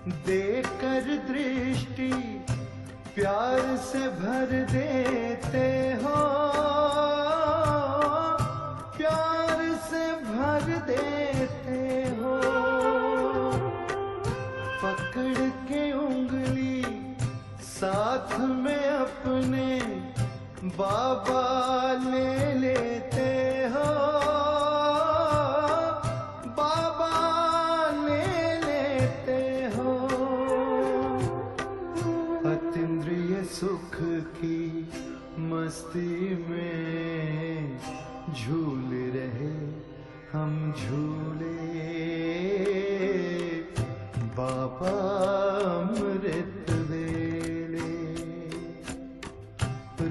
देकर दृष्टि प्यार से भर देते हो, प्यार से भर देते हो। पकड़ के उंगली साथ में अपने बाबा ले लेते हो, बाबा ले लेते हो। अतीन्द्रिय सुख की मस्ती में झूल रहे हम झूले, बाबा अमृत वेले।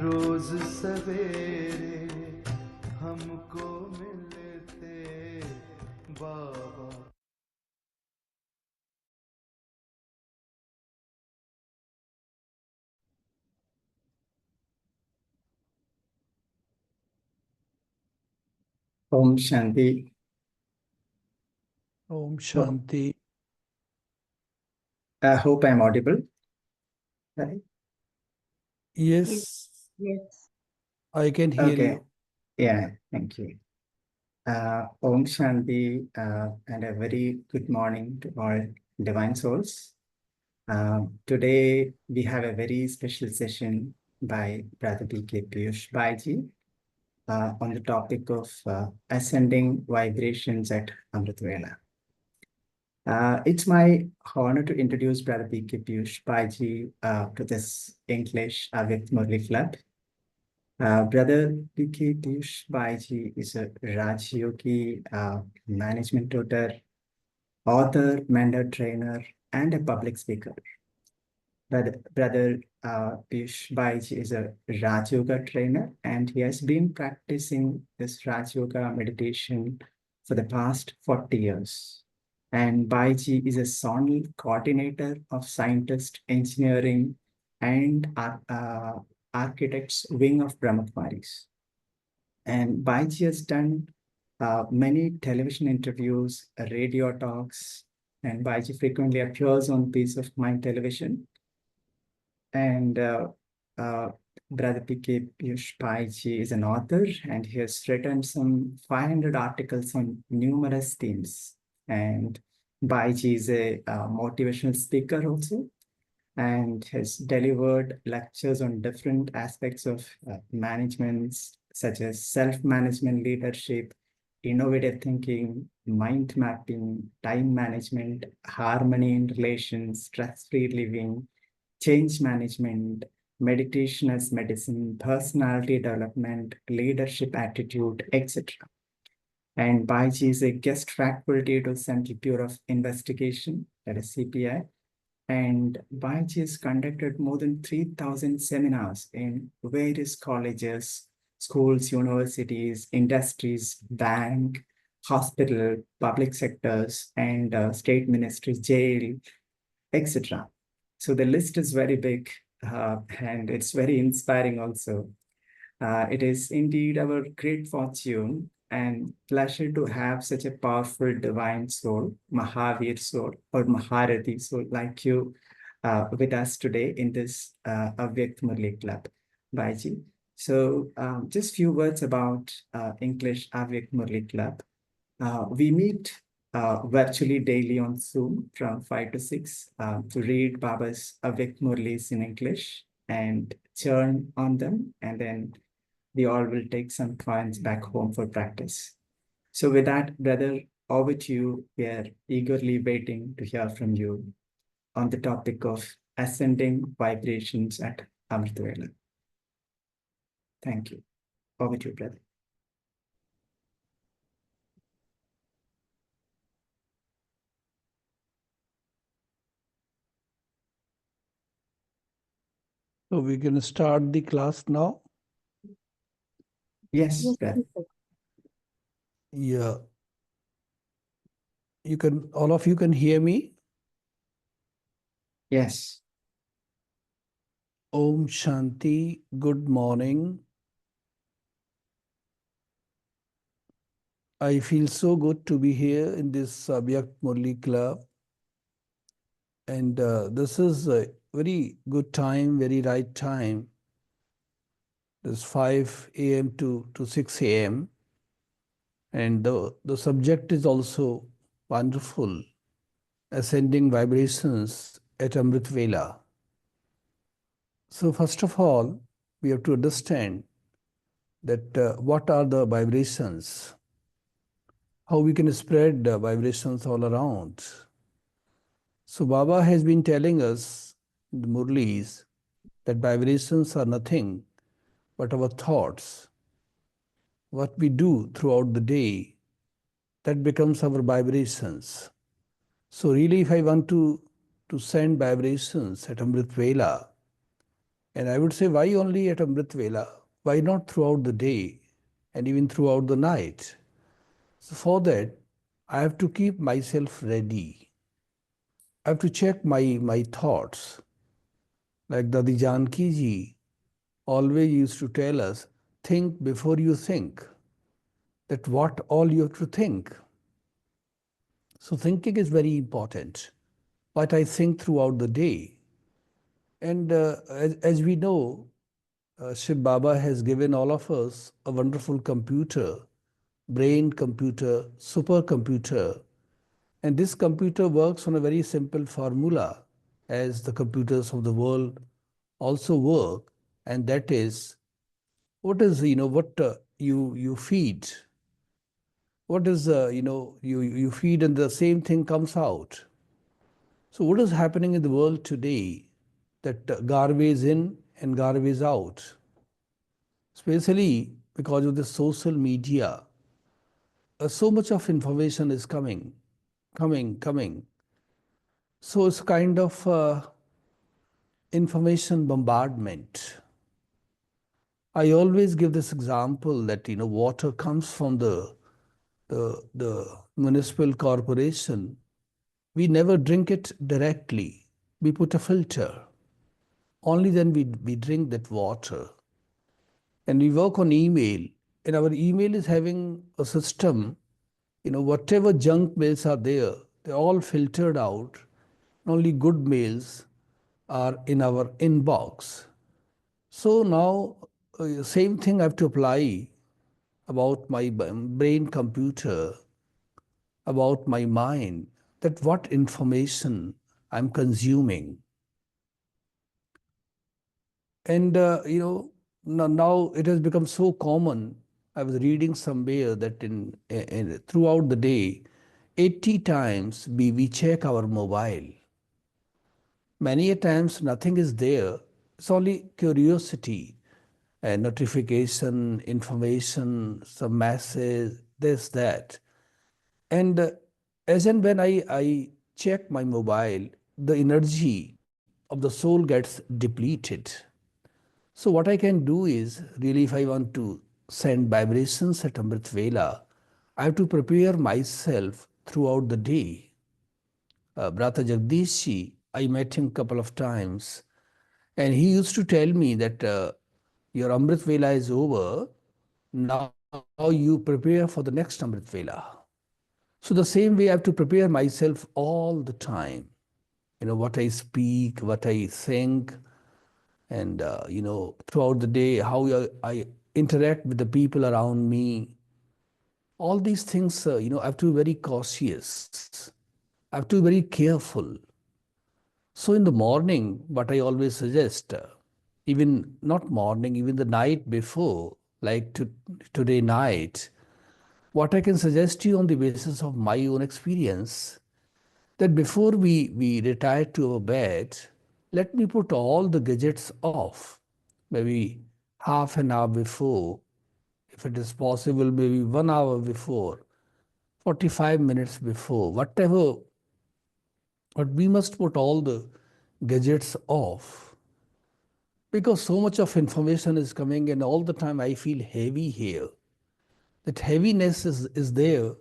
रोज सवेरे हमको मिलते बाबा। Om Shanti. Om Shanti. I hope I'm audible. Right? Yes, Yes. I can hear Okay. you. Yeah, thank you. Om Shanti and a very good morning to all divine souls. Today we have a very special session by Brother Piyush Bhaiji on the topic of ascending vibrations at Amritvela. It's my honor to introduce Brother Piyush Bhaiji to this English Avyakt Murli Club. Brother Piyush Bhaiji is a Rajyogi management tutor, author, mentor, trainer, and a public speaker. Brother Piyush Bhaiji is a Raj Yoga trainer, and he has been practicing this Raj Yoga meditation for the past 40 years. And Bhaiji is a zonal coordinator of scientist, engineering, and architects wing of Brahma Kumaris. And Bhaiji has done many television interviews, radio talks, and Bhaiji frequently appears on Peace of Mind television. And Brother Piyush Bhaiji is an author, and he has written some 500 articles on numerous themes. And Bhaiji is a motivational speaker also, and has delivered lectures on different aspects of management, such as self-management, leadership, innovative thinking, mind mapping, time management, harmony in relations, stress-free living, change management, meditation as medicine, personality development, leadership attitude, etc. And Bhaiji is a guest faculty to Central Bureau of Investigation, that is CPI. And Bhaiji has conducted more than 3,000 seminars in various colleges, schools, universities, industries, bank, hospital, public sectors, and state ministries, jail, etc. So the list is very big and it's very inspiring also. It is indeed our great fortune and pleasure to have such a powerful divine soul, Mahavir soul or Maharati soul like you with us today in this Avyakt Murli Club, Bhaiji. So just few words about English Avyakt Murli Club. We meet virtually daily on Zoom from 5 to 6 to read Baba's Avyakt Murlis in English and churn on them, and then we all will take some coins back home for practice. So with that, brother, over to you. We are eagerly waiting to hear from you on the topic of ascending vibrations at Amritvela. Thank you. Over to you, brother. So we're going to start the class now. Yes, brother. Yeah. You can, all of you can hear me? Yes. Om Shanti. Good morning. I feel so good to be here in this Avyakt Murli Club. And this is a very good time, very right time. It's 5 a.m. to 6 a.m. And the subject is also wonderful, ascending vibrations at Amritvela. So first of all, we have to understand that what are the vibrations, how we can spread vibrations all around. So Baba has been telling us in the Murlis that vibrations are nothing but our thoughts. What we do throughout the day, that becomes our vibrations. So really, if I want to send vibrations at Amrit Vela, and I would say, why only at Amrit Vela? Why not throughout the day and even throughout the night? So for that, I have to keep myself ready. I have to check my thoughts. Like Dadi Janki ji always used to tell us, think before you think. That what all you have to think. So thinking is very important. What I think throughout the day. And as we know, Shiv Baba has given all of us a wonderful computer, brain computer, supercomputer. And this computer works on a very simple formula, as the computers of the world also work. And that is, what is, what you feed. What is, you feed and the same thing comes out. So what is happening in the world today? That garbage in and garbage out, especially because of the social media. So much of information is coming. So it's kind of information bombardment. I always give this example that water comes from the municipal corporation. We never drink it directly. We put a filter. Only then we drink that water. And we work on email, and our email is having a system, whatever junk mails are there, they're all filtered out. Only good mails are in our inbox. So now, same thing I have to apply about my brain computer, about my mind, that what information I'm consuming. And, now it has become so common. I was reading somewhere that throughout the day, 80 times we check our mobile. Many a times nothing is there. It's only curiosity, notification, information, some message, this, that. And as and when I check my mobile, the energy of the soul gets depleted. So what I can do is, really, if I want to send vibrations at Amrit Vela, I have to prepare myself throughout the day. Brata Jagdish, I met him a couple of times, and he used to tell me that your Amrit Vela is over, now you prepare for the next Amrit Vela. So the same way I have to prepare myself all the time. What I speak, what I think, and throughout the day how I interact with the people around me. All these things, I have to be very cautious. I have to be very careful. So in the morning, what I always suggest, even not morning, even the night before, like today night, what I can suggest to you on the basis of my own experience, that before we retire to our bed, let me put all the gadgets off, maybe half an hour before, if it is possible, maybe 1 hour before, 45 minutes before, whatever, but we must put all the gadgets off, because so much of information is coming and all the time I feel heavy here. That heaviness is there,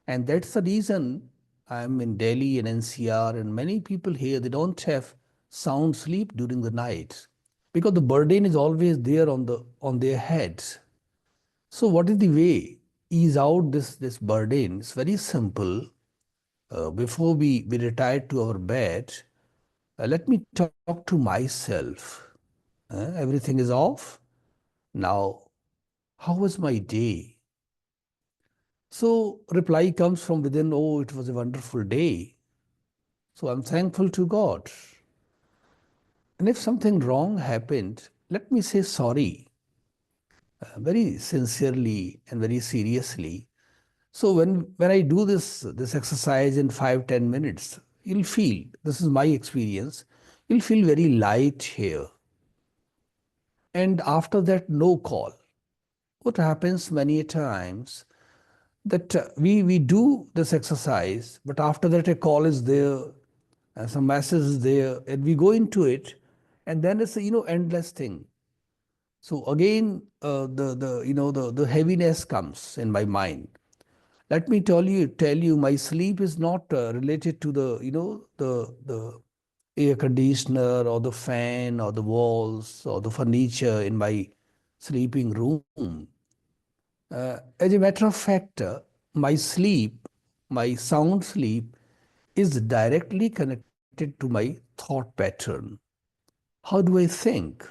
and that's the reason I'm in Delhi and NCR, and many people here, they don't have sound sleep during the night because the burden is always there on their heads. So what is the way ease out this burden? It's very simple. Before we retire to our bed, let me talk to myself. Everything is off. Now, how was my day? So reply comes from within, oh, it was a wonderful day. So I'm thankful to God. And if something wrong happened, let me say sorry, very sincerely and very seriously. So when I do this exercise in 5-10 minutes, you'll feel, this is my experience, you'll feel very light here. And after that, no call. What happens many times that we do this exercise, but after that a call is there, some message is there, and we go into it, and then it's a endless thing. So again, the heaviness comes in my mind. Let me tell you, my sleep is not related to the air conditioner or the fan or the walls or the furniture in my sleeping room. As a matter of fact, my sleep, my sound sleep, is directly connected to my thought pattern. How do I think?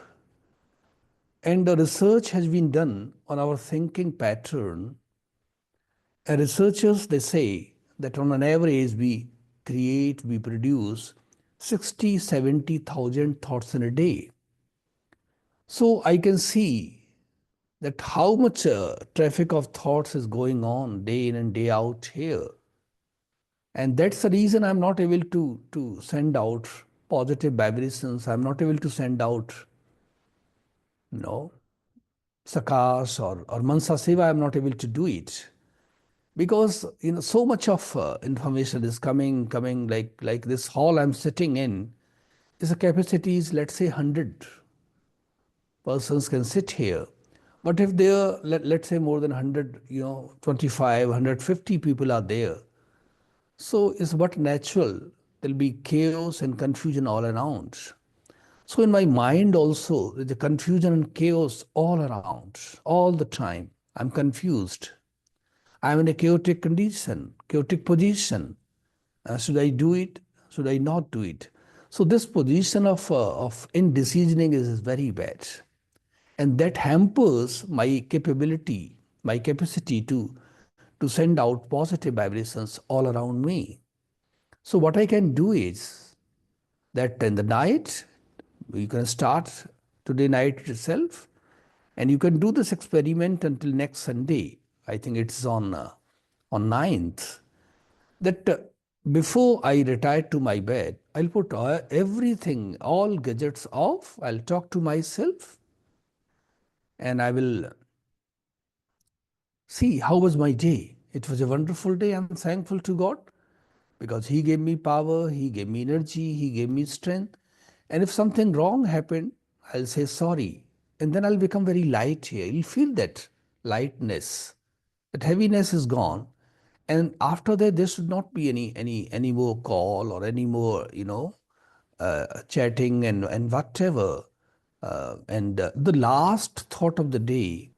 And the research has been done on our thinking pattern. And researchers, they say that on an average, we produce 60, 70,000 thoughts in a day. So I can see that how much traffic of thoughts is going on day in and day out here. And that's the reason I'm not able to send out positive vibrations. I'm not able to send out, you know, sakas or mansa seva. I'm not able to do it because so much of information is coming like this hall I'm sitting in is a capacity is, let's say, 100 persons can sit here. But if there, let's say more than 100, 25, 150 people are there, so it's but natural. There'll be chaos and confusion all around. So in my mind also, there's a confusion and chaos all around, all the time. I'm confused. I'm in a chaotic condition, chaotic position. Should I do it? Should I not do it? So this position of indecisioning is very bad. And that hampers my capability, my capacity to send out positive vibrations all around me. So what I can do is that in the night, you can start today night itself, and you can do this experiment until next Sunday. I think it's on 9th. That before I retire to my bed, I'll put everything, all gadgets off. I'll talk to myself, and I will see how was my day. It was a wonderful day. I'm thankful to God because He gave me power, He gave me energy, He gave me strength. And if something wrong happened, I'll say sorry. And then I'll become very light here. You'll feel that lightness, that heaviness is gone. And after that, there should not be any more call or any more, chatting and whatever. And the last thought of the day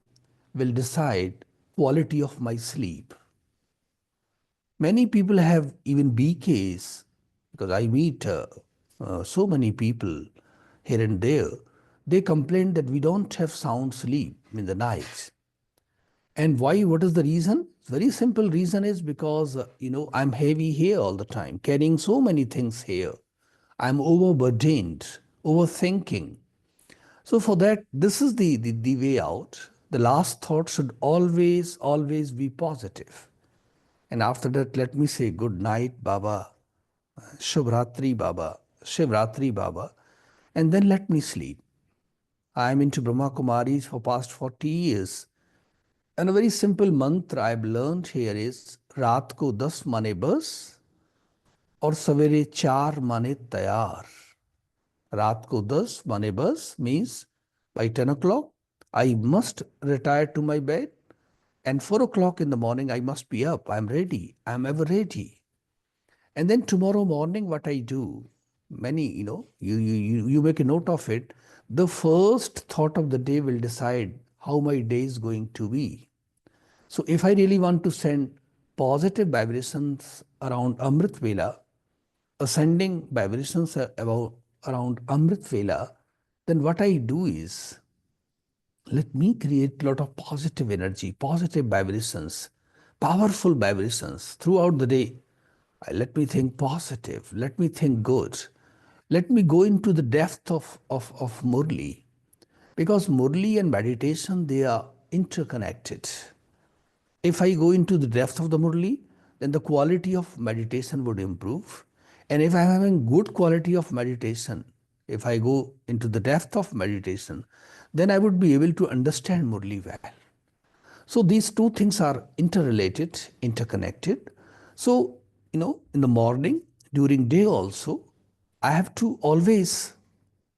will decide quality of my sleep. Many people have even BKs because I meet so many people here and there. They complain that we don't have sound sleep in the night. And why? What is the reason? Very simple reason is because, I'm heavy here all the time, carrying so many things here. I'm overburdened, overthinking. So for that, this is the way out. The last thought should always be positive. And after that, let me say good night, Baba, Shubhratri Baba, Shivratri Baba, and then let me sleep. I'm into Brahma Kumaris for past 40 years. And a very simple mantra I've learned here is रात को 10 माने बस और सवेरे 4 माने तैयार. रात को 10 माने बस means by 10 o'clock I must retire to my bed, and 4 o'clock in the morning I must be up. I'm ready. I'm ever ready. And then tomorrow morning, what I do, many, you make a note of it. The first thought of the day will decide how my day is going to be. So if I really want to send positive vibrations around Amritvela, ascending vibrations around Amritvela, then what I do is, let me create a lot of positive energy, positive vibrations, powerful vibrations throughout the day. Let me think positive. Let me think good. Let me go into the depth of Murli. Because Murli and meditation, they are interconnected. If I go into the depth of the Murli, then the quality of meditation would improve. And if I'm having good quality of meditation, if I go into the depth of meditation, then I would be able to understand Murli well. So these two things are interrelated, interconnected. So, in the morning, during day also, I have to always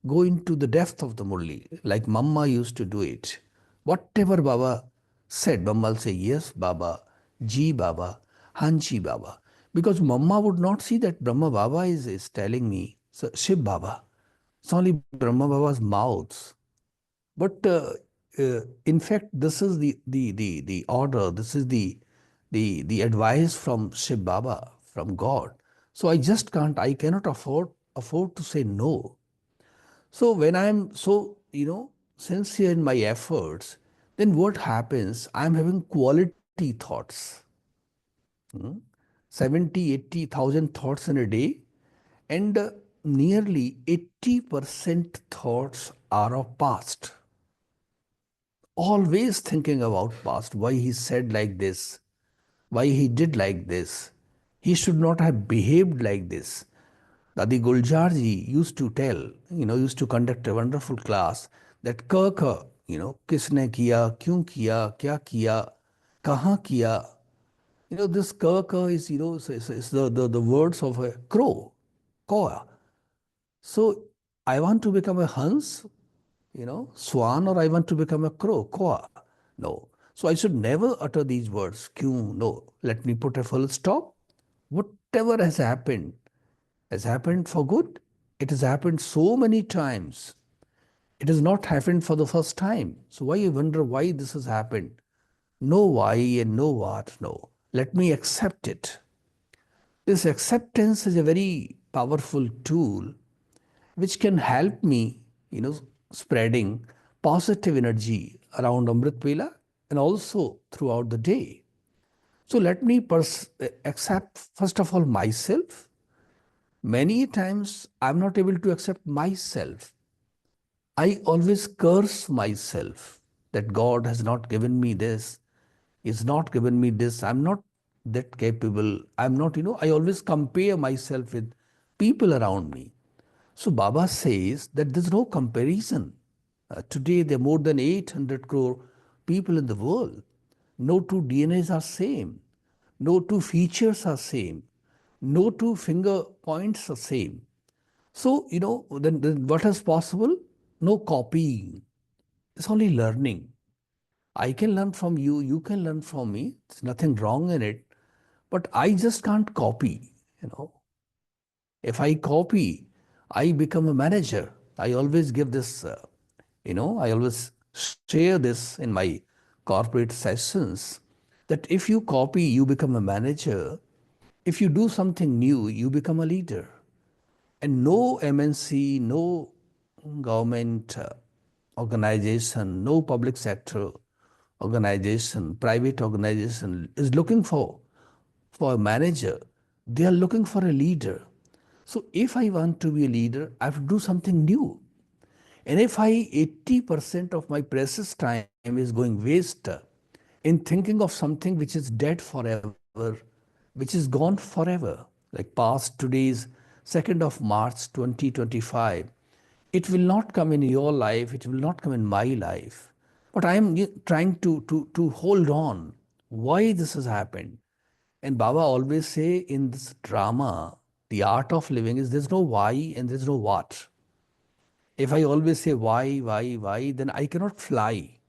go into the depth of the Murli, like Mama used to do it. Whatever Baba said, Mama will say, yes, Baba, Ji Baba, Hanchi Baba. Because Mama would not see that Brahma Baba is telling me, so Shiv Baba. It's only Brahma Baba's mouths. But in fact, this is the order, this is the advice from Shiv Baba, from God. So I cannot afford to say no. So when I'm so, sincere in my efforts, then what happens? I'm having quality thoughts. Hmm? 70, 80,000 thoughts in a day, and nearly 80% thoughts are of past. Always thinking about past, why he said like this, why he did like this. He should not have behaved like this. Dadi Guljarji used to tell, used to conduct a wonderful class that ka, kisne kiya, kyun kiya, kya kiya, kahan kiya. This ka is, is the words of a crow, koa. So I want to become a Hans, swan, or I want to become a crow, koa. No. So I should never utter these words, kyun, no. Let me put a full stop. Whatever has happened for good. It has happened so many times. It has not happened for the first time. So why you wonder why this has happened? No why and no what, no. Let me accept it. This acceptance is a very powerful tool which can help me, spreading positive energy around Amrit Vela and also throughout the day. So let me accept, first of all, myself. Many times I'm not able to accept myself. I always curse myself that God has not given me this, is not given me this. I'm not that capable. I'm not, I always compare myself with people around me. So Baba says that there's no comparison. Today there are more than 800 crore people in the world. No two DNAs are same. No two features are same. No two finger points are same. So, then what is possible? No copying. It's only learning. I can learn from you, you can learn from me. There's nothing wrong in it. But I just can't copy. If I copy, I become a manager. I always give this, I always share this in my corporate sessions that if you copy, you become a manager. If you do something new, you become a leader. And no MNC, no government organization, no public sector organization, private organization is looking for a manager. They are looking for a leader. So if I want to be a leader, I have to do something new. And if 80% of my precious time is going waste in thinking of something which is dead forever, which is gone forever, like past today's 2nd of March 2025, it will not come in your life, it will not come in my life. But I am trying to hold on. Why this has happened? And Baba always say in this drama, the art of living is there's no why and there's no what. If I always say why, then I cannot fly.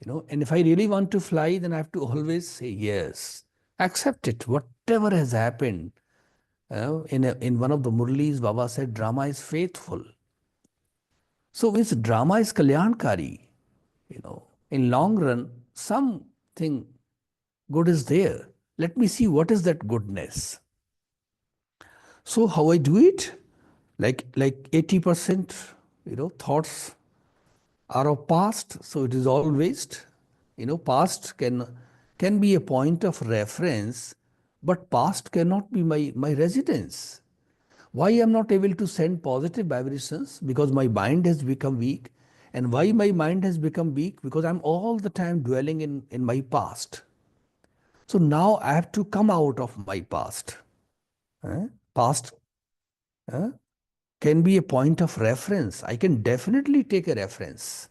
And if I really want to fly, then I have to always say yes. Accept it, whatever has happened. In one of the Murlis, Baba said, drama is faithful. So means drama is kalyankari. In long run, something good is there. Let me see what is that goodness. So how I do it? like 80%, thoughts are of past, so it is all waste. Past can be a point of reference, but past cannot be my residence. Why I'm not able to send positive vibrations? Because my mind has become weak. And why my mind has become weak? Because I'm all the time dwelling in my past. So now I have to come out of my past. Past can be a point of reference. I can definitely take a reference.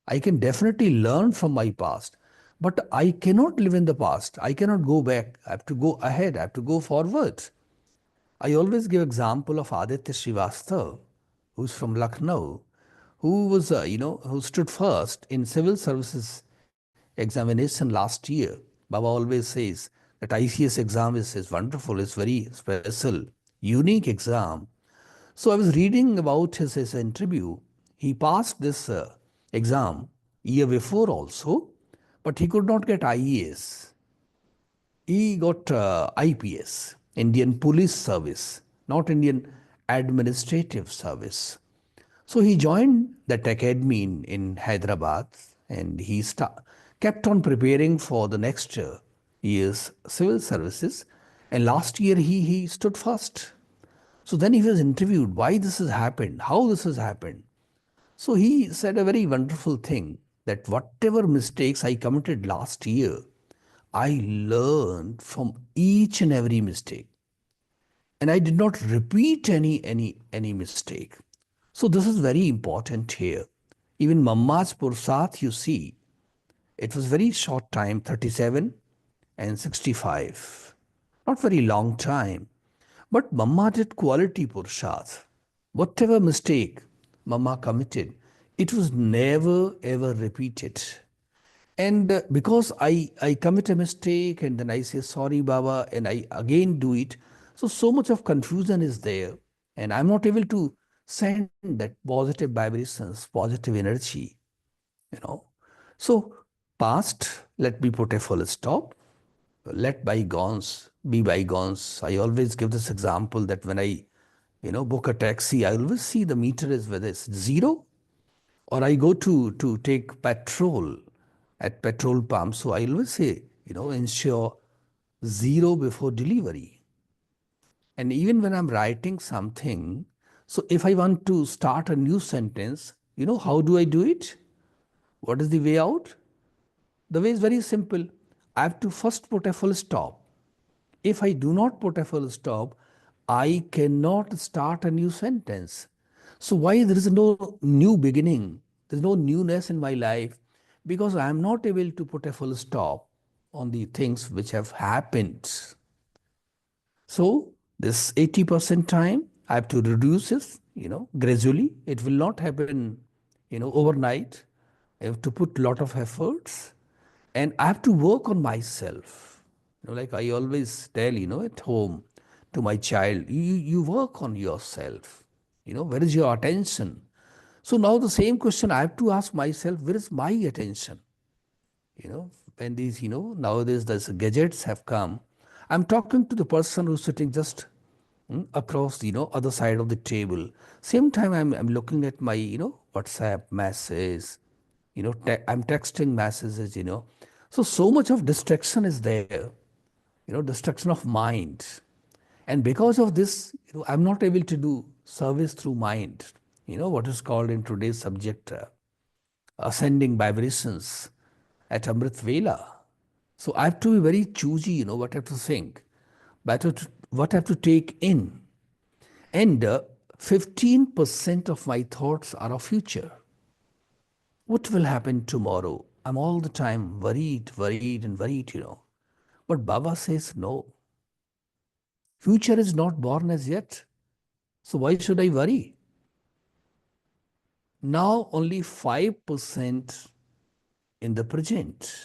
I can definitely learn from my past. But I cannot live in the past. I cannot go back. I have to go ahead. I have to go forward. I always give example of Aditya Srivastav, who's from Lucknow, who was, who stood first in civil services examination last year. Baba always says that ICS exam is wonderful, it's very special, unique exam. So I was reading about his interview. He passed this exam year before also, but he could not get IES. He got IPS, Indian Police Service, not Indian Administrative Service. So he joined that academy in Hyderabad, and he kept on preparing for the next year's civil services. And last year he stood first. So then he was interviewed why this has happened, how this has happened. So he said a very wonderful thing, that whatever mistakes I committed last year, I learned from each and every mistake, and I did not repeat any mistake. So this is very important here. Even Mamma's Pursat, you see, it was very short time, 37 and 65. Not very long time. But Mamma did quality Pursat. Whatever mistake Mamma committed, it was never ever repeated. And because I commit a mistake and then I say, sorry, Baba, and I again do it, so much of confusion is there. And I'm not able to send that positive vibrations, positive energy, you know. So, past, let me put a full stop. Let bygones be bygones. I always give this example that when I, book a taxi, I always see the meter is whether it's zero, or I go to take petrol at petrol pump. So I always say, ensure zero before delivery. And even when I'm writing something, so if I want to start a new sentence, how do I do it? What is the way out? The way is very simple. I have to first put a full stop. If I do not put a full stop, I cannot start a new sentence. So why there is no new beginning? There's no newness in my life because I am not able to put a full stop on the things which have happened. So this 80% time, I have to reduce it, gradually. It will not happen, overnight. I have to put a lot of efforts, and I have to work on myself. Like I always tell, at home to my child, you work on yourself. Where is your attention? So now the same question I have to ask myself, where is my attention? When these, nowadays these gadgets have come, I'm talking to the person who's sitting just across, other side of the table. Same time I'm looking at my, WhatsApp message, I'm texting messages, So much of distraction is there, distraction of mind. And because of this, I'm not able to do service through mind, what is called in today's subject, ascending vibrations at Amritvela. So I have to be very choosy, what I have to think, what I have to take in. And 15% of my thoughts are of future. What will happen tomorrow? I'm all the time worried and worried. But Baba says, no, future is not born as yet. So why should I worry? Now only 5% in the present.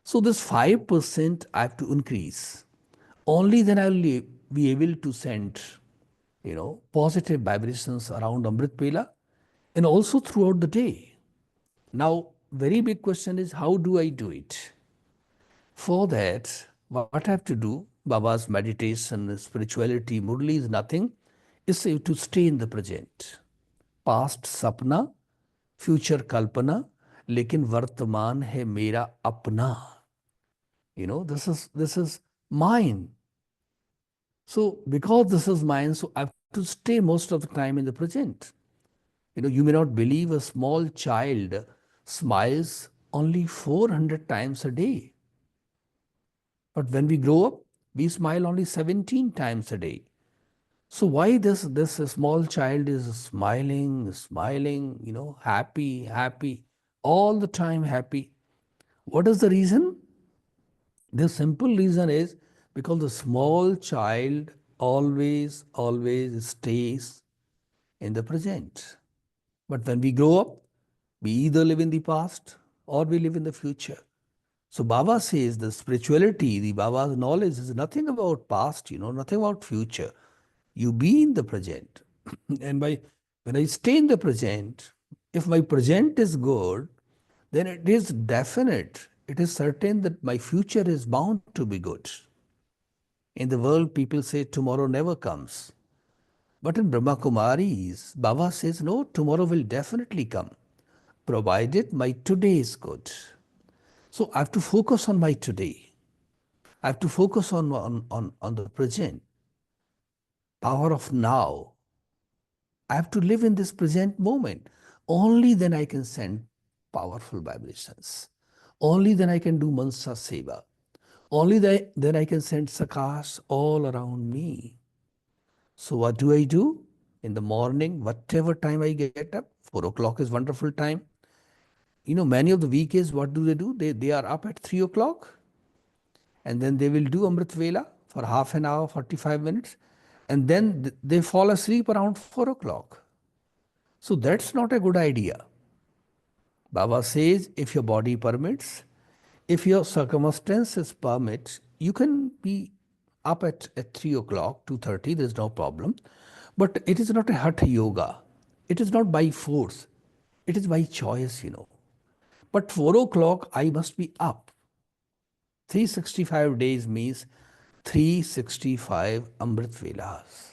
So this 5% I have to increase. Only then I will be able to send, positive vibrations around Amrit Pela and also throughout the day. Now, very big question is, how do I do it? For that, what I have to do, Baba's meditation, spirituality, Murli is nothing. is to stay in the present. Past sapna, future kalpana, लेकिन वर्तमान है मेरा अपना. This is mine. So because this is mine, so I have to stay most of the time in the present. You may not believe a small child smiles only 400 times a day. But when we grow up, we smile only 17 times a day. So why this small child is smiling, happy, happy, all the time happy? What is the reason? The simple reason is because the small child always stays in the present. But when we grow up, we either live in the past or we live in the future. So Baba says the spirituality, the Baba's knowledge is nothing about past, nothing about future. You be in the present. And when I stay in the present, if my present is good, then it is definite, it is certain that my future is bound to be good. In the world, people say tomorrow never comes. But in Brahma Kumaris, Baba says, no, tomorrow will definitely come, provided my today is good. So I have to focus on my today. I have to focus on the present, power of now. I have to live in this present moment. Only then I can send powerful vibrations. Only then I can do mansa seva. Only then I can send sakas all around me. So what do I do? In the morning, whatever time I get up, 4 o'clock is wonderful time. Many of the weekends, what do? They are up at 3 o'clock and then they will do Amritvela for half an hour, 45 minutes, and then they fall asleep around 4 o'clock. So that's not a good idea. Baba says, if your body permits, if your circumstances permit, you can be up at 3 o'clock, 2:30, there's no problem. But it is not a hatha yoga. It is not by force. It is by choice. But 4 o'clock, I must be up. 365 days means 365 Amrit Velas.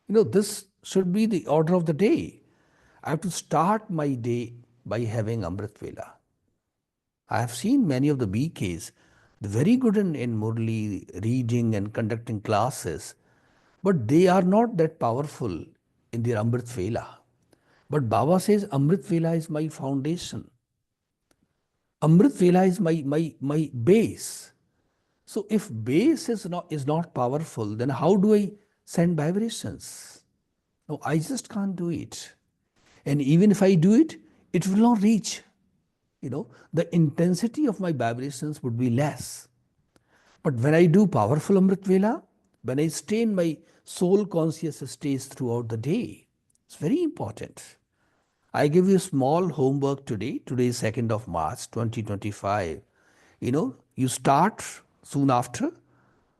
This should be the order of the day. I have to start my day by having Amrit Vela. I have seen many of the BKs, they're very good in Murli, reading and conducting classes, but they are not that powerful in their Amrit Vela. But Baba says Amrit Vela is my foundation. Amrit Vela is my base. So if base is not powerful, then how do I send vibrations? No, I just can't do it. And even if I do it, it will not reach. The intensity of my vibrations would be less. But when I do powerful Amrit Vela, when I stay in my soul conscious states throughout the day, it's very important. I give you a small homework today. Today is 2nd of March, 2025. You start soon after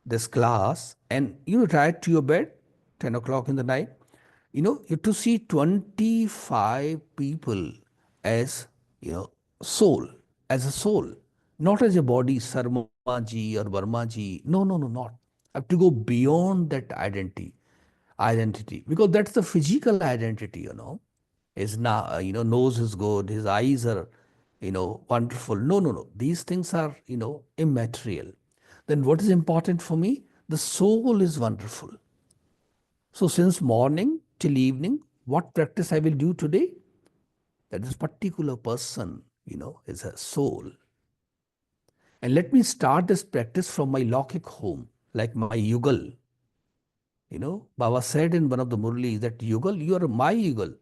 this class and right to your bed, 10 o'clock in the night. You have to see 25 people as, soul, as a soul, not as a body, Sarma ji or Verma ji. No, not. I have to go beyond that identity, because that's the physical identity. His nose is good, his eyes are, wonderful. No. These things are, immaterial. Then what is important for me? The soul is wonderful. So since morning till evening, what practice I will do today? That this particular person, is a soul. And let me start this practice from my Lokik home, like my Yugal. Baba said in one of the Murlis that Yugal, you are my Yugal.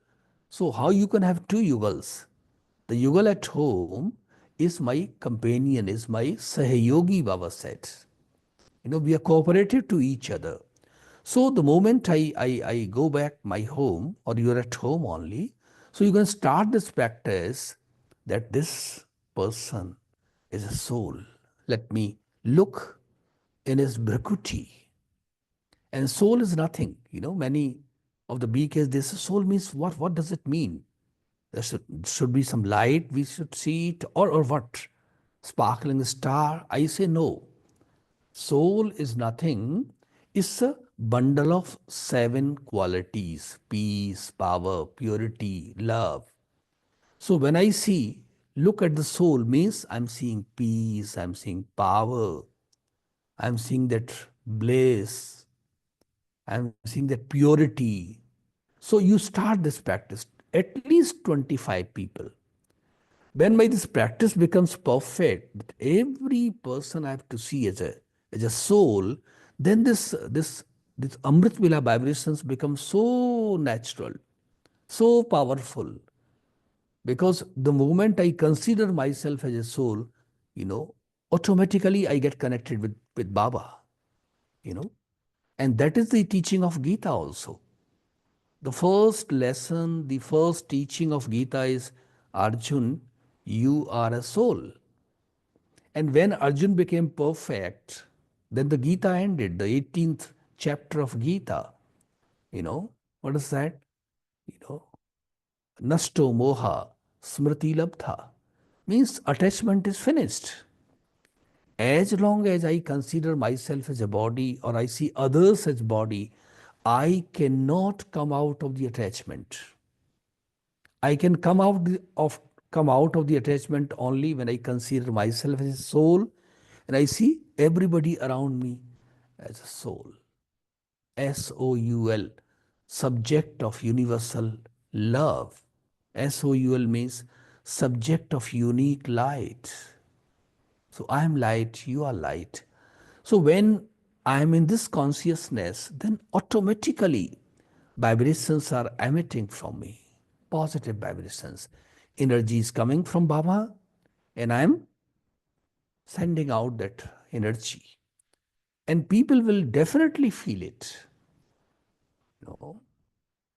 So how you can have two Yugals? The Yugal at home is my companion, is my Sahayogi, Baba said. We are cooperative to each other. So the moment I go back my home, or you're at home only, so you can start this practice that this person is a soul. Let me look in his Bhrakuti. And soul is nothing. Many of the BKs, this soul means what? What does it mean? There should be some light, we should see it, or what? Sparkling star? I say no. Soul is nothing. It's a bundle of 7 qualities: peace, power, purity, love. So when I see, look at the soul, means I'm seeing peace, I'm seeing power, I'm seeing that bliss, I'm seeing that purity. So you start this practice, at least 25 people. When my this practice becomes perfect, that every person I have to see as a soul, then this Amritvela vibrations become so natural, so powerful. Because the moment I consider myself as a soul, you know, automatically I get connected with Baba, you know. And that is the teaching of Gita also. The first lesson, the first teaching of Gita is, Arjun, you are a soul. And when Arjun became perfect, then the Gita ended, the 18th chapter of Gita. You know, what is that? You know, Nasto Moha Smriti Labdha means attachment is finished. As long as I consider myself as a body or I see others as body, I cannot come out of the attachment. I can come out of the attachment only when I consider myself as a soul and I see everybody around me as a soul. SOUL, subject of universal love. SOUL means subject of unique light. So I am light, you are light. So when I am in this consciousness, then automatically vibrations are emitting from me, positive vibrations. Energy is coming from Baba, and I am sending out that energy. And people will definitely feel it. You know?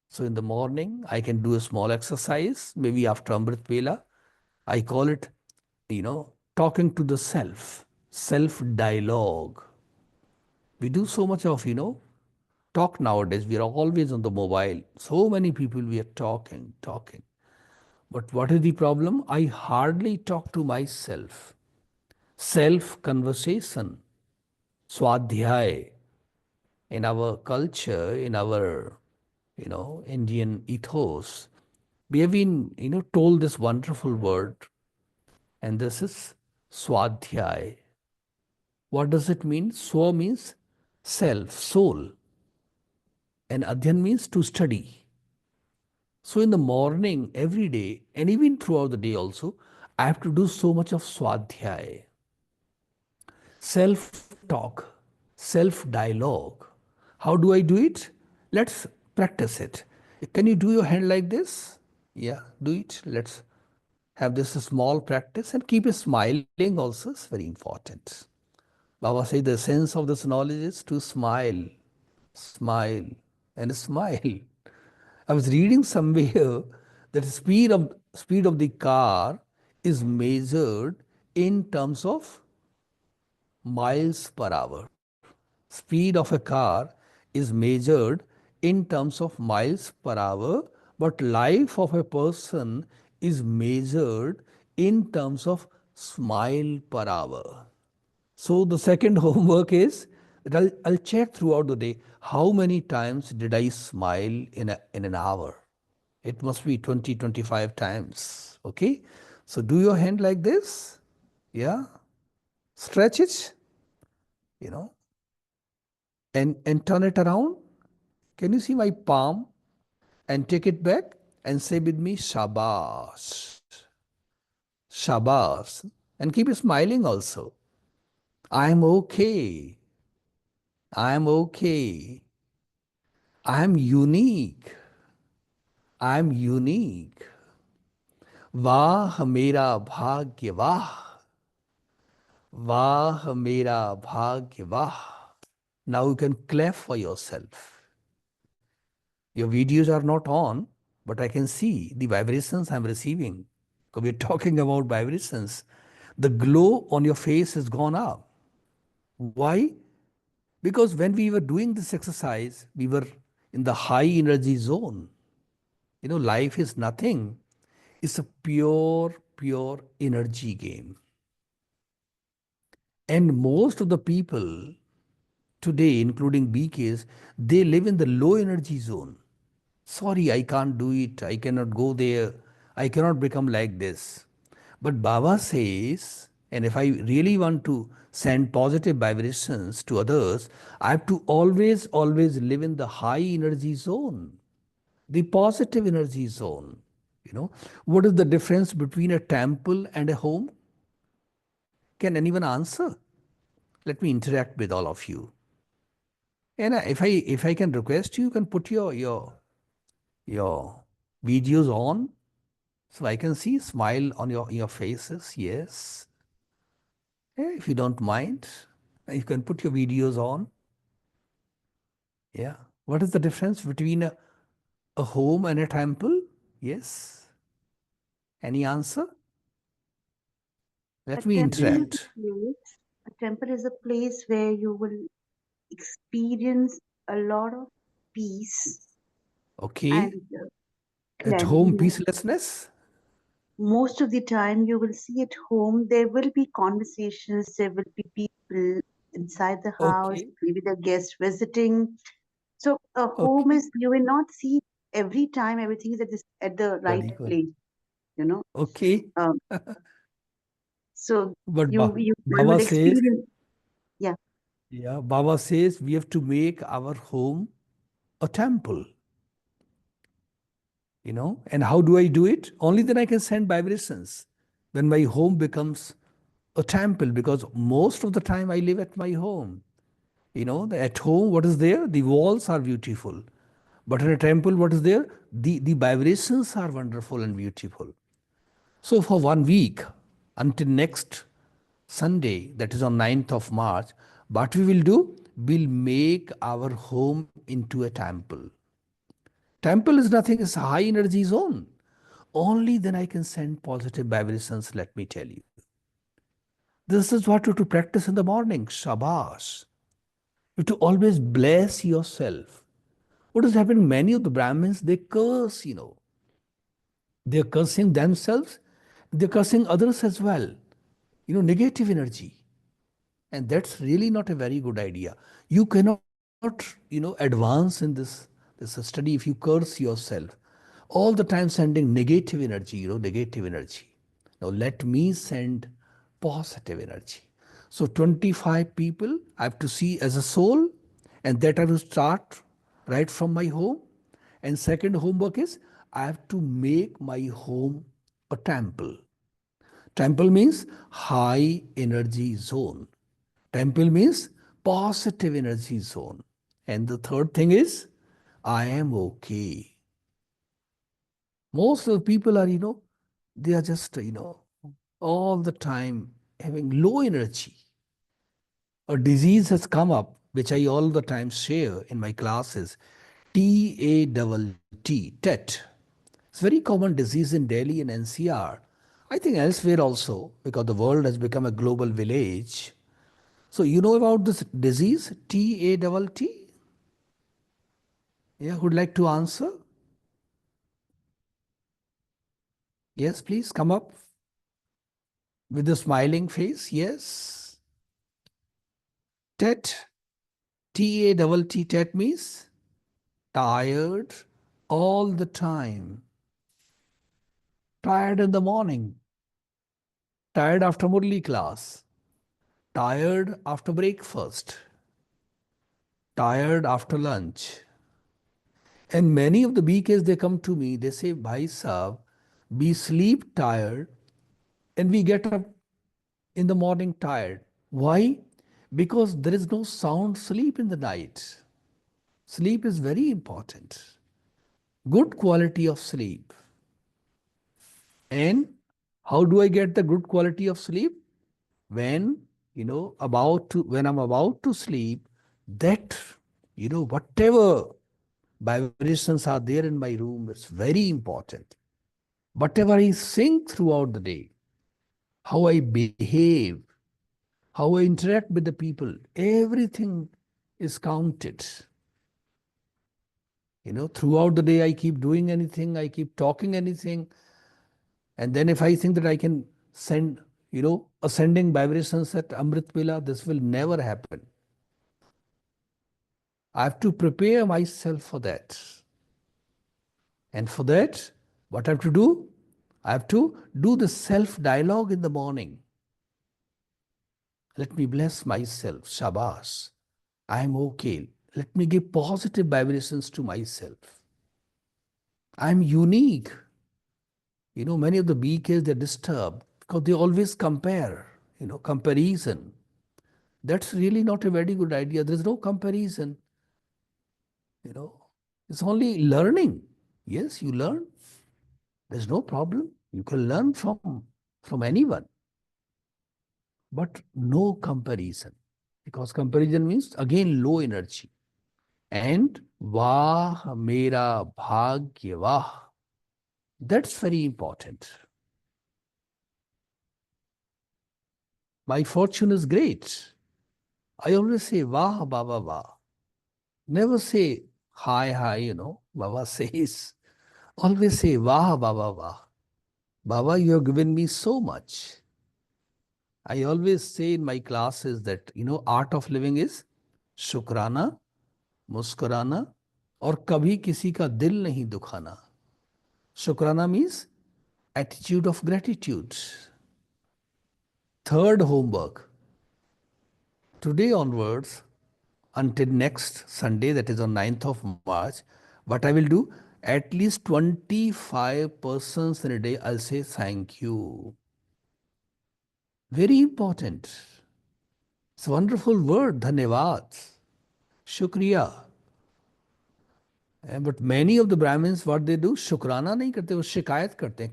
So in the morning, I can do a small exercise, maybe after Amritvela. I call it, talking to the self dialogue. We do so much of, talk nowadays. We are always on the mobile. So many people we are talking. But what is the problem? I hardly talk to myself. Self conversation, swadhyay, in our culture, in our, Indian ethos, we have been, told this wonderful word, and this is swadhyay. What does it mean? Swa means self, soul, and adhyan means to study. So in the morning, every day, and even throughout the day also, I have to do so much of swadhyay, self talk, self dialogue. How do I do it? Let's practice it. Can you do your hand like this? Yeah, do it. Let's have this small practice and keep smiling also is very important. Baba says the essence of this knowledge is to smile, smile, and smile. I was reading somewhere that speed of the car is measured in terms of miles per hour. Speed of a car is measured in terms of miles per hour, but life of a person is measured in terms of smile per hour. So the second homework is that I'll check throughout the day how many times did I smile in an hour. It must be 20, 25 times. Okay? So do your hand like this. Yeah? Stretch it, you know, and turn it around. Can you see my palm? And take it back and say with me, Shabash. Shabash. And keep smiling also. I'm okay. I'm okay. I'm unique. I'm unique. वाह मेरा भाग्य वाह वाह मेरा भाग्य वाह. Now you can clap for yourself. Your videos are not on, but I can see the vibrations I'm receiving. Because we're talking about vibrations. The glow on your face has gone up. Why? Because when we were doing this exercise, we were in the high energy zone. Life is nothing. It's a pure energy game. And most of the people, today, including BKs, they live in the low energy zone. Sorry, I can't do it. I cannot go there. I cannot become like this. But Baba says, and if I really want to send positive vibrations to others, I have to always live in the high energy zone, the positive energy zone. What is the difference between a temple and a home? Can anyone answer? Let me interact with all of you. And if I can request you, you can put your videos on so I can see smile on your faces. Yes. If you don't mind, you can put your videos on. Yeah. What is the difference between a home and a temple? Yes. Any answer? A Let me temple is interact. a place. A temple is a place where you will experience a lot of peace and Okay. At home, cleanliness. peacelessness. Most of the time, you will see at home there will be conversations, there will be people inside the house, Okay. maybe the guest visiting. So a home Okay. is you will not see every time everything is at the right Very good. place, you know. Okay. Um, so But you one will Baba says, experience, yeah. yeah, Baba says we have to make our home a temple. And how do I do it? Only then I can send vibrations when my home becomes a temple, because most of the time I live at my home. At home, what is there? The walls are beautiful. But in a temple, what is there? The vibrations are wonderful and beautiful. So for 1 week, until next Sunday, that is on 9th of March, what we will do? We'll make our home into a temple. Temple is nothing, it's a high energy zone. Only then I can send positive vibrations, let me tell you. This is what you have to practice in the morning. Shabash. You have to always bless yourself. What has happened? Many of the Brahmins, they curse. They're cursing themselves, they're cursing others as well. Negative energy. And that's really not a very good idea. You cannot, advance in this study if you curse yourself. All the time sending negative energy, negative energy. Now let me send positive energy. So 25 people I have to see as a soul, and that I will start right from my home. And second homework is I have to make my home a temple. Temple means high energy zone. Temple means positive energy zone. And the third thing is, I am okay. Most of the people are, they are just, all the time having low energy. A disease has come up, which I all the time share in my classes. TATT, TET. It's very common disease in Delhi and NCR. I think elsewhere also, because the world has become a global village. So you know about this disease, TATT? Yeah, who'd like to answer? Yes, please come up with a smiling face. Yes. TET, TATT, TET means tired all the time. Tired in the morning, tired after Murli class, tired after breakfast, tired after lunch. And many of the BKs, they come to me, they say, Bhai Sahab, we sleep tired and we get up in the morning tired. Why? Because there is no sound sleep in the night. Sleep is very important. Good quality of sleep. And how do I get the good quality of sleep? When, when I'm about to sleep, that, whatever vibrations are there in my room, it's very important. Whatever I think throughout the day, how I behave, how I interact with the people, everything is counted. Throughout the day, I keep doing anything, I keep talking anything. And then if I think that I can send, ascending vibrations at Amritvela, this will never happen. I have to prepare myself for that. And for that, what I have to do? I have to do the self-dialogue in the morning. Let me bless myself. Shabash. I am okay. Let me give positive vibrations to myself. I am unique. Many of the BKs, they're disturbed because they always compare, comparison. That's really not a very good idea. There's no comparison. It's only learning. Yes, you learn. There's no problem. You can learn from anyone. But no comparison. Because comparison means, again, low energy. And Vah Mera Bhagya Vah. That's very important. My fortune is great. I always say Vah Baba Vah. Never say hi, Baba says. Always say Vah Baba Vah. Baba, you have given me so much. I always say in my classes that, art of living is शुक्राना, मुस्कुराना और कभी किसी का दिल नहीं दुखाना. Shukrana means attitude of gratitude. Third homework. Today onwards, until next Sunday, that is on 9th of March, what I will do, at least 25 persons in a day, I'll say thank you. Very important. It's a wonderful word, dhanyavad, shukriya. But many of the Brahmins, what they do, शुक्राना नहीं करते, वो शिकायत करते हैं,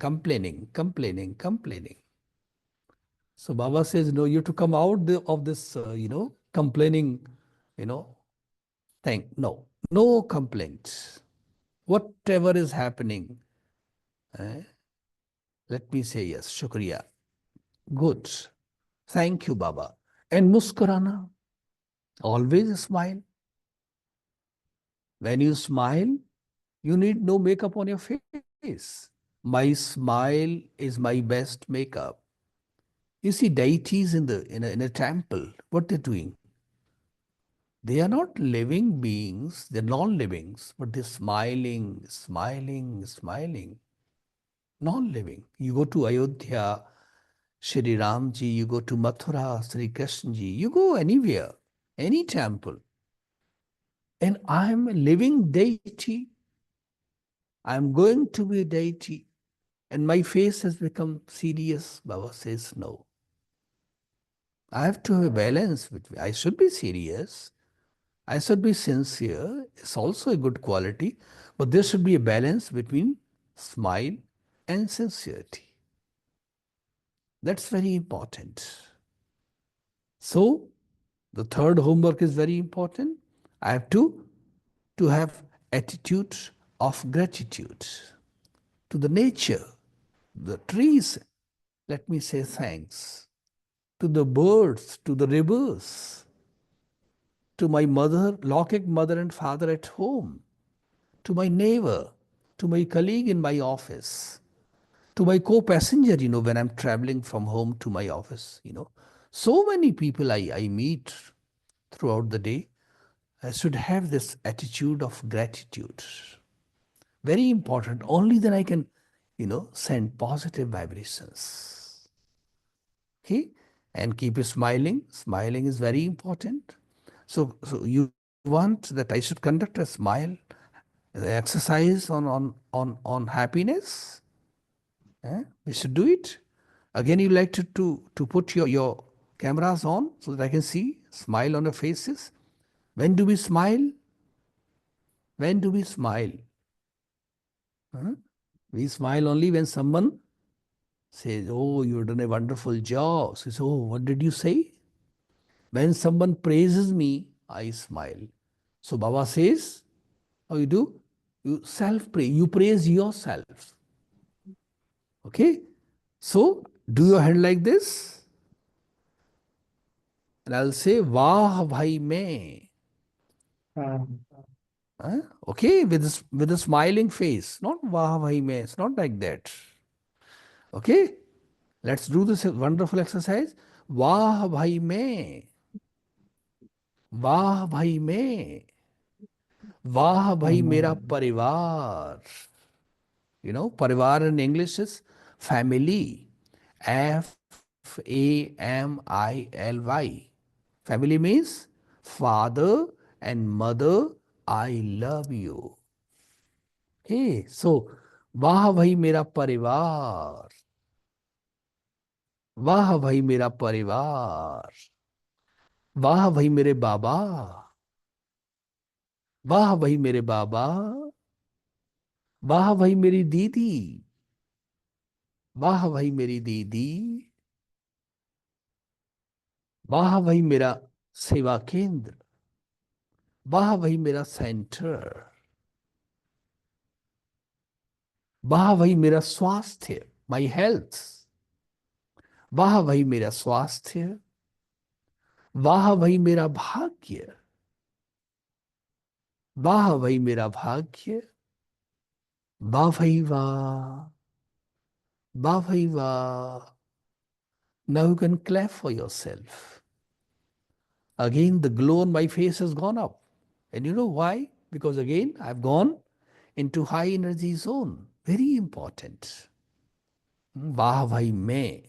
complaining. So Baba says, no, you have to come out of this, complaining, thing. No complaints. Whatever is happening, let me say yes, shukriya. Good. Thank you, Baba. And muskurana. Always smile. When you smile, you need no makeup on your face. My smile is my best makeup. You see deities in a temple, what they're doing? They are not living beings, they're non-livings, but they're smiling. Non-living. You go to Ayodhya, Shri Ram ji, you go to Mathura, Sri Krishna ji, you go anywhere, any temple. And I'm a living deity. I'm going to be a deity. And my face has become serious. Baba says no. I have to have a balance between. I should be serious. I should be sincere. It's also a good quality. But there should be a balance between smile and sincerity. That's very important. So, the third homework is very important. I have to have attitude of gratitude to the nature, the trees. Let me say thanks. To the birds, to the rivers, to my mother, Lokik mother and father at home, to my neighbor, to my colleague in my office, to my co-passenger, when I'm traveling from home to my office, So many people I meet throughout the day. I should have this attitude of gratitude. Very important. Only then I can, send positive vibrations. Okay? And keep smiling. Smiling is very important. So you want that I should conduct a smile, exercise on happiness? We should do it. Again, you like to put your cameras on so that I can see, smile on your faces. When do we smile? When do we smile? We smile only when someone says, oh, you've done a wonderful job. Says, oh, what did you say? When someone praises me, I smile. So Baba says, how you do? You self-praise. You praise yourself. Okay? So, do your hand like this. And I'll say, Vah Bhai Mein. Okay? With a smiling face. Not Vah Bhai Mein. It's not like that. Okay? Let's do this wonderful exercise. Vah Bhai Mein. Vah Bhai Mein. वाह भाई मेरा परिवार. Parivar in English is family. Family. Family means father and mother, I love you. Hey, so, वाह भाई मेरा परिवार. वाह भाई मेरा परिवार. वाह भाई मेरे बाबा. वाह भाई मेरे बाबा. वाह भाई मेरी दीदी. वाह भाई मेरी दीदी. वाह भाई मेरा सेवा केंद्र. वाह भाई मेरा सेंटर. वाह भाई मेरा स्वास्थ्य, माई हेल्थ. वाह भाई मेरा स्वास्थ्य. वाह भाई मेरा भाग्य. वाह भाई मेरा भाग्य. वाह भाई वाह. वाह भाई वाह. Now you can clap for yourself. Again, the glow on my face has gone up. And you know why? Because again, I've gone into high energy zone. Very important. Vah bhai mein.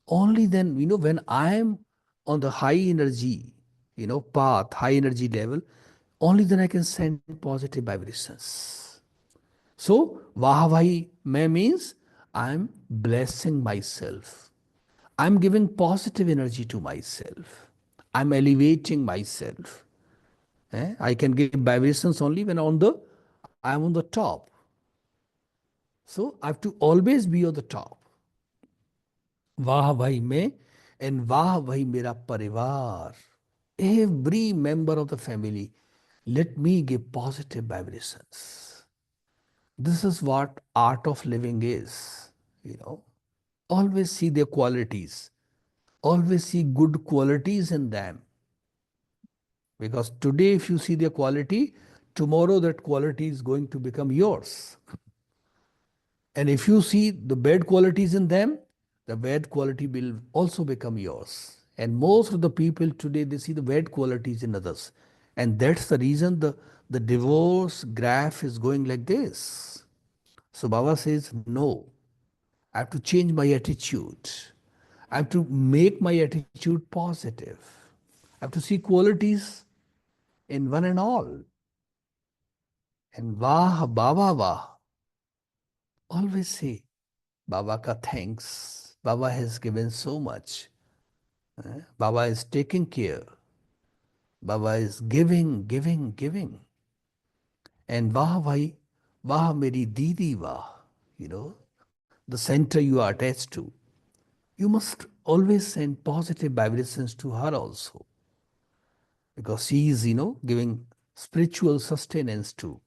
Only then, when I am on the high energy, path, high energy level, only then I can send positive vibrations. So, Vah bhai mein means I'm blessing myself. I'm giving positive energy to myself. I'm elevating myself. I can give vibrations only when I'm on the top. So I have to always be on the top. Vah bhai mein and Vah bhai mera parivar. Every member of the family, let me give positive vibrations. This is what art of living is. You know, always see their qualities. Always see good qualities in them. Because today, if you see their quality, tomorrow that quality is going to become yours. And if you see the bad qualities in them, the bad quality will also become yours. And most of the people today, they see the bad qualities in others. And that's the reason the divorce graph is going like this. So Baba says, no, I have to change my attitude. I have to make my attitude positive. I have to see qualities in one and all. And Vah, Baba, Vah. Always say, Baba ka thanks. Baba has given so much. Baba is taking care. Baba is giving, giving, giving. And Vah Bhai, Vah Meri Didi Vah, the center you are attached to. You must always send positive vibrations to her also. Because she is, giving spiritual sustenance to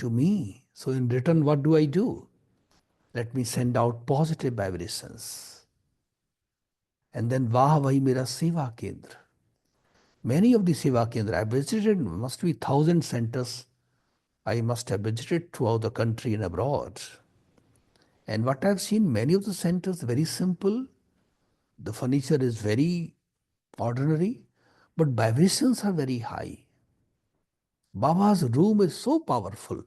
me. So in return, what do I do? Let me send out positive vibrations. And then Vah Bhai Mera Seva Kendra. Many of the Seva Kendra I visited, must be 1,000 centers I must have visited throughout the country and abroad. And what I've seen, many of the centers very simple. The furniture is very ordinary, but vibrations are very high. Baba's room is so powerful.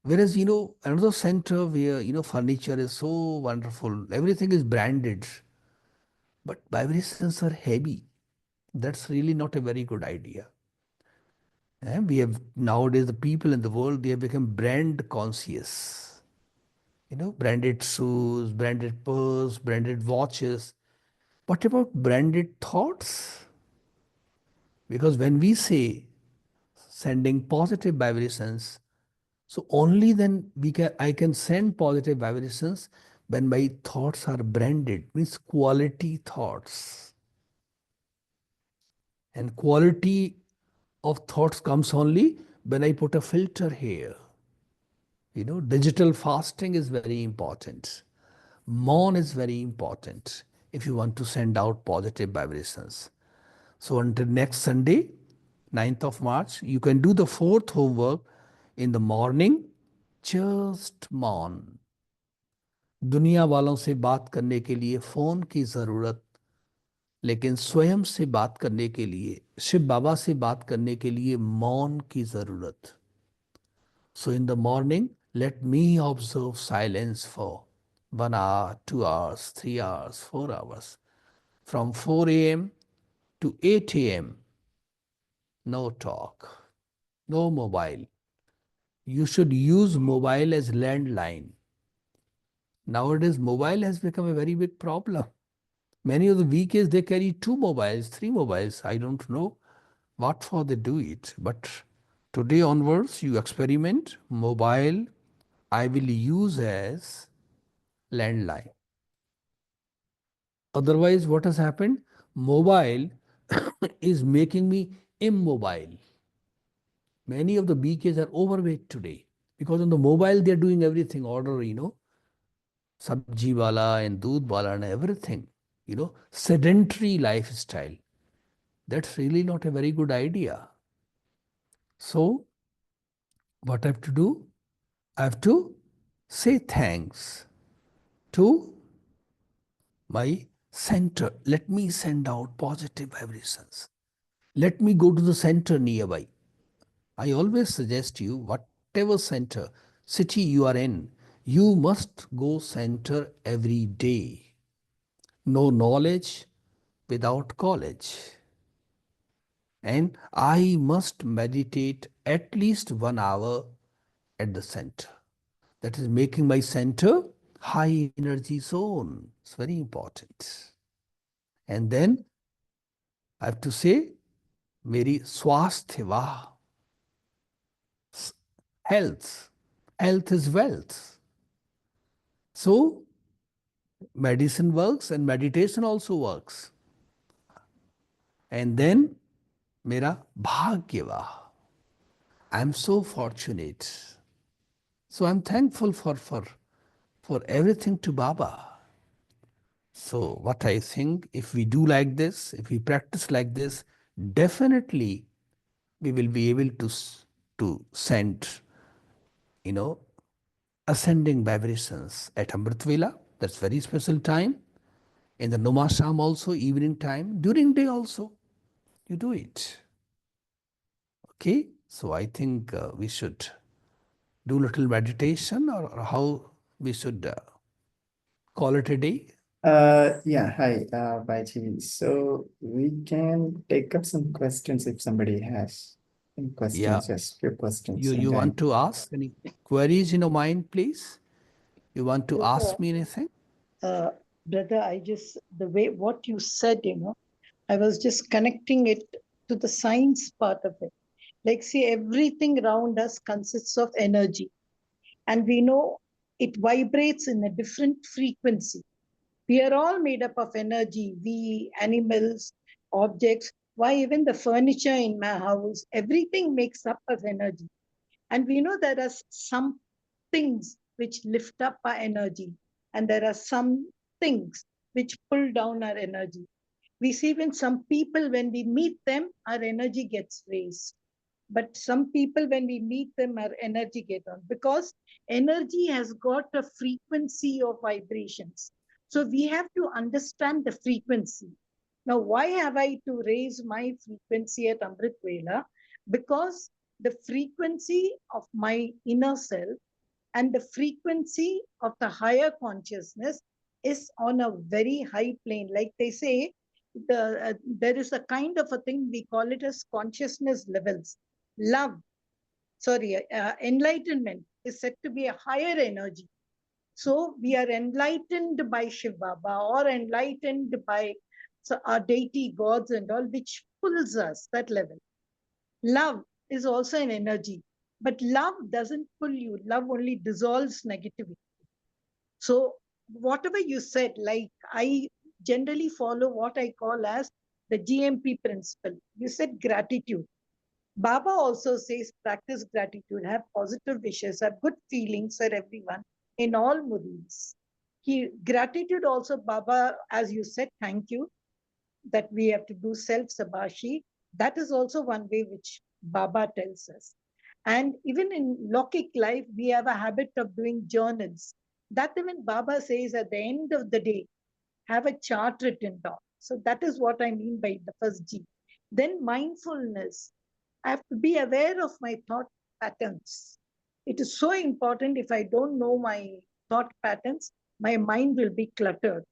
Whereas, another center where, furniture is so wonderful, everything is branded, but vibrations are heavy. That's really not a very good idea. We have nowadays the people in the world, they have become brand conscious. Branded shoes, branded purse, branded watches. What about branded thoughts? Because when we say sending positive vibrations, so only then I can send positive vibrations when my thoughts are branded, means quality thoughts. And quality of thoughts comes only when I put a filter here. Digital fasting is very important. Mourn is very important if you want to send out positive vibrations. So until next Sunday, 9th of March, you can do the fourth homework in the morning. Just mourn. दुनिया वालों से बात करने के लिए phone की जरूरत लेकिन स्वयं से बात करने के लिए, शिव बाबा से बात करने के लिए मौन की जरूरत. So in the morning, let me observe silence for 1 hour, 2 hours, 3 hours, 4 hours. From 4 a.m. to 8 a.m., no talk, no mobile. You should use mobile as landline. Nowadays, mobile has become a very big problem. Many of the VKs, they carry 2 mobiles, 3 mobiles. I don't know what for they do it. But today onwards, you experiment. Mobile, I will use as landline. Otherwise, what has happened? Mobile is making me immobile. Many of the BKs are overweight today because on the mobile they are doing everything, order, sabji wala and doodh wala and everything, sedentary lifestyle. That's really not a very good idea. So, what I have to do? I have to say thanks to my center. Let me send out positive vibrations. Let me go to the center nearby. I always suggest you, whatever center, city you are in, you must go center every day. No knowledge without college. And I must meditate at least 1 hour at the center. That is making my center high energy zone. It's very important. And then I have to say, Meri swasthya va, health. Health is wealth. So medicine works and meditation also works. And then mera bhagyava. I'm so fortunate. So I'm thankful for everything to Baba. So what I think, if we do like this, if we practice like this, definitely we will be able to send, ascending vibrations at Amritvela. That's very special time. In the Nomasham also, evening time, during day also, you do it. Okay, so I think we should do little meditation, or how we should call it a day. Yeah, hi, Bhaiji. So we can take up some questions if somebody has any Yeah, questions, just few questions, you and want then to ask any queries in your mind, please? You want to Brother, ask me anything? brother, I just, the way what you said, I was just connecting it to the science part of it. Like, see, everything around us consists of energy, and we know it vibrates in a different frequency. We are all made up of energy, we, animals, objects, why even the furniture in my house, everything makes up of energy. And we know there are some things which lift up our energy, and there are some things which pull down our energy. We see when some people, when we meet them, our energy gets raised. But some people, when we meet them, our energy gets down because energy has got a frequency of vibrations. So we have to understand the frequency. Now, why have I to raise my frequency at Amritvela? Because the frequency of my inner self and the frequency of the higher consciousness is on a very high plane. Like they say, there is a kind of a thing, we call it as consciousness levels. Love, enlightenment is said to be a higher energy. So we are enlightened by Shiv Baba or enlightened by our deity gods and all, which pulls us that level. Love is also an energy, but love doesn't pull you. Love only dissolves negativity. So whatever you said, like I generally follow what I call as the GMP principle. You said gratitude. Baba also says practice gratitude, have positive wishes, have good feelings for everyone in all moods. Gratitude also, Baba, as you said, thank you, that we have to do self-sabashi. That is also one way which Baba tells us. And even in Lokik life, we have a habit of doing journals. That even Baba says at the end of the day, have a chart written down. So that is what I mean by the first G. Then mindfulness. I have to be aware of my thought patterns. It is so important. If I don't know my thought patterns, my mind will be cluttered.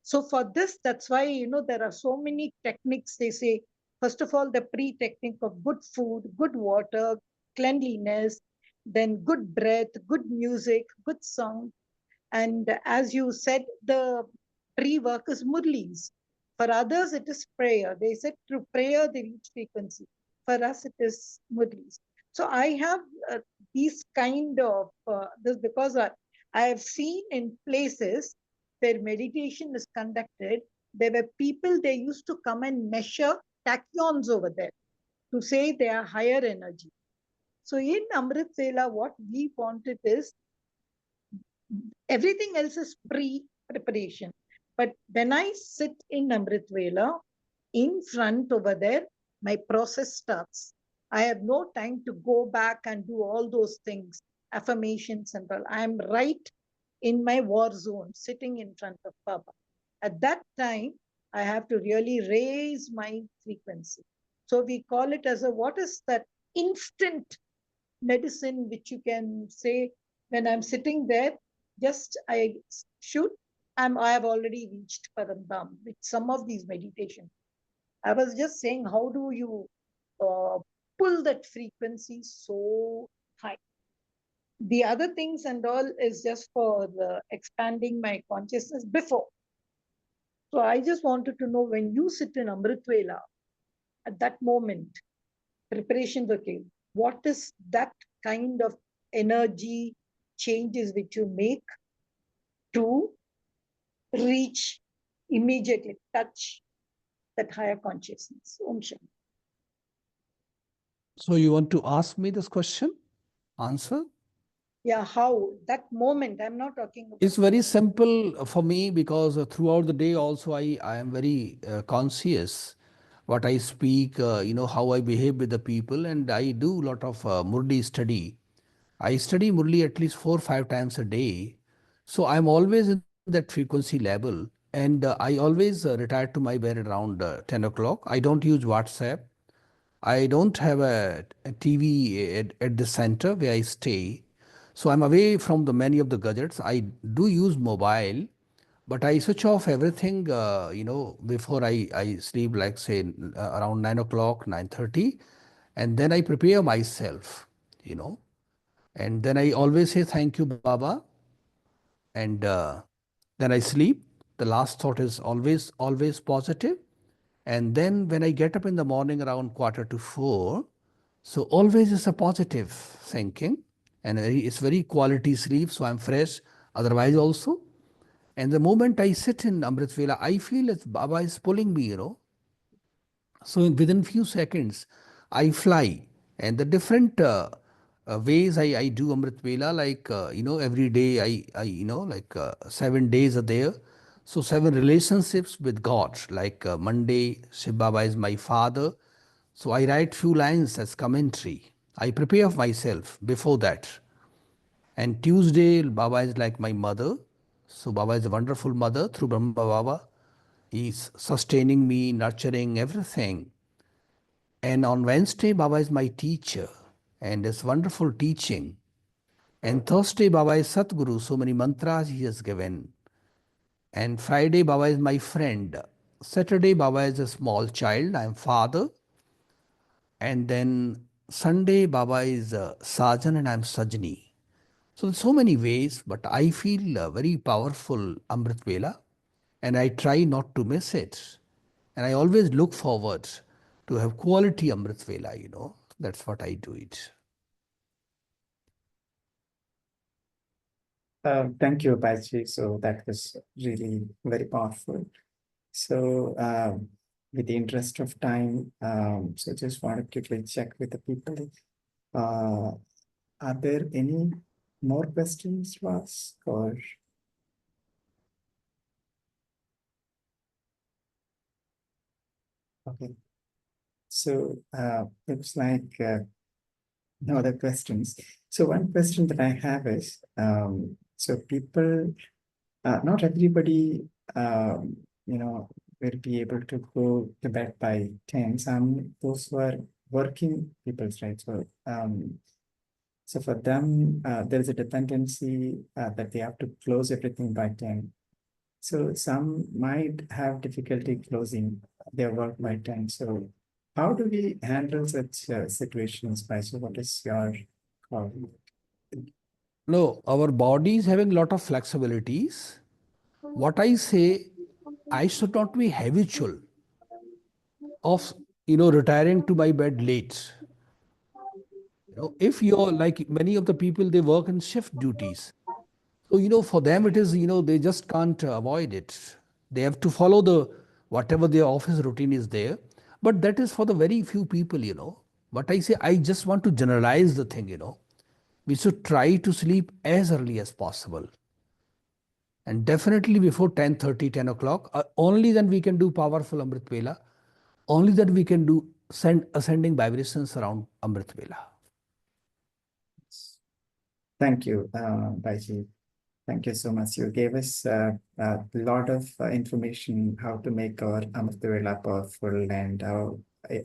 So for this, that's why, there are so many techniques. They say, first of all, the pre-technique of good food, good water, cleanliness, then good breath, good music, good sound. And as you said, the pre-work is murlis. For others, it is prayer. They said through prayer, they reach frequency. For us, it is murlis. So I have these kind of, this because I have seen in places where meditation is conducted, there were people, they used to come and measure tachyons over there to say they are higher energy. So in Amritvela, what we wanted is, everything else is pre-preparation. But when I sit in Amritvela, in front over there, my process starts. I have no time to go back and do all those things, affirmations and all. I am right in my war zone, sitting in front of Baba. At that time, I have to really raise my frequency. So we call it as a, what is that instant medicine, which you can say, when I'm sitting there, just I shoot, I have already reached Parandam with some of these meditations. I was just saying, how do you pull that frequency so high? The other things and all is just for expanding my consciousness before. So I just wanted to know, when you sit in Amritvela, at that moment, preparation okay, what is that kind of energy changes which you make to reach immediately, touch that higher consciousness? Om Shanti. So you want to ask me this question? Answer? Yeah, how that moment, I'm not talking about. It's very simple for me, because throughout the day also I am very conscious what I speak, how I behave with the people, and I do a lot of Murli study. I study Murli at least 4 or 5 times a day. So I'm always in that frequency level. And I always retire to my bed around 10 o'clock. I don't use WhatsApp. I don't have a TV at the center where I stay. So I'm away from the many of the gadgets. I do use mobile, but I switch off everything, before I sleep, like say around 9 o'clock, 9:30. And then I prepare myself, and then I always say, thank you, Baba. And then I sleep. The last thought is always positive. And then when I get up in the morning around 3:45, so always is a positive thinking, and it's very quality sleep, so I'm fresh otherwise also. And the moment I sit in Amritvela, I feel as Baba is pulling me. So within few seconds, I fly. And the different ways I do Amrit Vela, like, every day like 7 days are there. So 7 relationships with God, like Monday, Shiv Baba is my father. So I write few lines as commentary. I prepare myself before that. And Tuesday, Baba is like my mother. So Baba is a wonderful mother through Brahma Baba. He's sustaining me, nurturing everything. And on Wednesday, Baba is my teacher and is wonderful teaching. And Thursday, Baba is Satguru, so many mantras he has given. And Friday, Baba is my friend. Saturday, Baba is a small child, I am father. And then Sunday, Baba is Sajan and I am Sajni. So many ways, but I feel very powerful Amrit Vela, and I try not to miss it. And I always look forward to have quality Amrit Vela. That's what I do it. Thank you, Bhaiji. So that was really very powerful. So with the interest of time, so just want to quickly check with the people. Are there any more questions to ask, or? Okay. So looks like no other questions. So one question that I have is, so people, not everybody, will be able to go to bed by 10. Some those who are working people, right? So for them, there is a dependency that they have to close everything by 10. So some might have difficulty closing their work by 10. So how do we handle such situations, Bhai? So what is your call? No, our body is having a lot of flexibilities. What I say, I should not be habitual of retiring to my bed late. If you're like many of the people, they work in shift duties. So, for them it is, they just can't avoid it. They have to follow whatever their office routine is there. But that is for the very few people. But I say, I just want to generalize the thing. We should try to sleep as early as possible. And definitely before 10:30, 10 o'clock, only then we can do powerful Amritvela. Only then we can do send ascending vibrations around Amritvela. Thank you, Bhaiji. Thank you so much. You gave us a lot of information how to make our Amritvela powerful and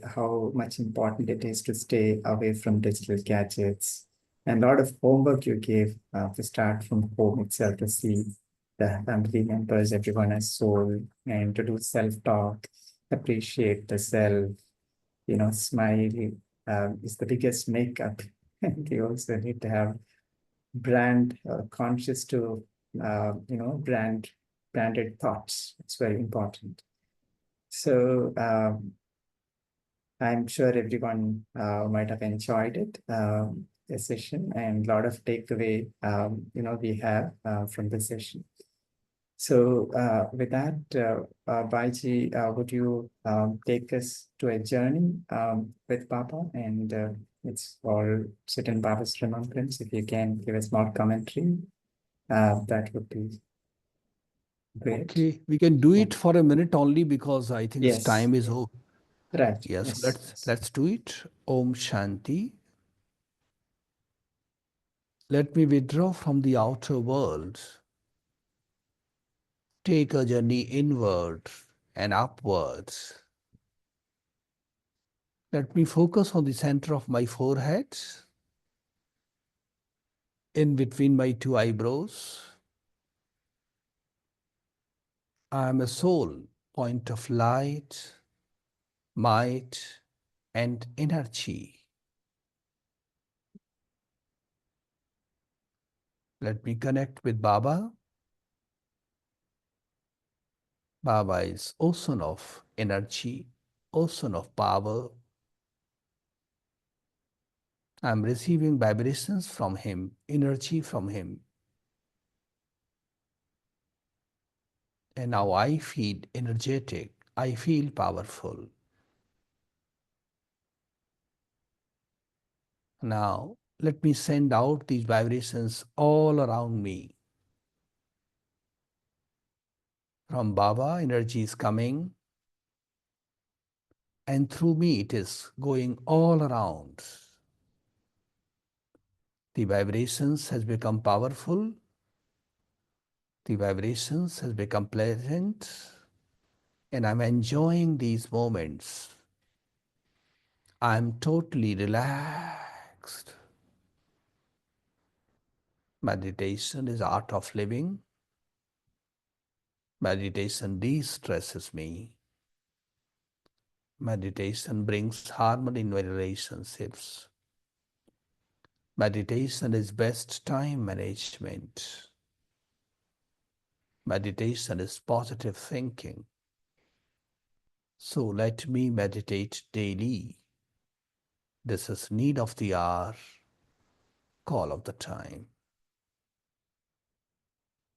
how much important it is to stay away from digital gadgets. And a lot of homework you gave to start from home itself to see the family members, everyone as soul, and to do self-talk, appreciate the self, smile is the biggest makeup. And you also need to have brand conscious to branded thoughts. It's very important. So I'm sure everyone might have enjoyed it, the session, and a lot of takeaway we have from the session. So with that, Baiji, would you take us to a journey with Baba? And it's all sit in Baba's remembrance. If you can give a small commentary, that would be great. Okay, we can do it for a minute only because I think Yes. time is over. Right. Yes, Yes. let's do it. Om Shanti. Let me withdraw from the outer world. Take a journey inward and upwards. Let me focus on the center of my forehead, in between my two eyebrows. I am a soul, point of light, might, and energy. Let me connect with Baba. Baba is ocean of energy, ocean of power. I'm receiving vibrations from him, energy from him. And now I feel energetic. I feel powerful. Now, let me send out these vibrations all around me. From Baba, energy is coming, and through me it is going all around. The vibrations has become powerful. The vibrations has become pleasant, and I'm enjoying these moments. I'm totally relaxed. Meditation is art of living. Meditation de-stresses me. Meditation brings harmony in relationships. Meditation is best time management. Meditation is positive thinking. So let me meditate daily. This is need of the hour, call of the time.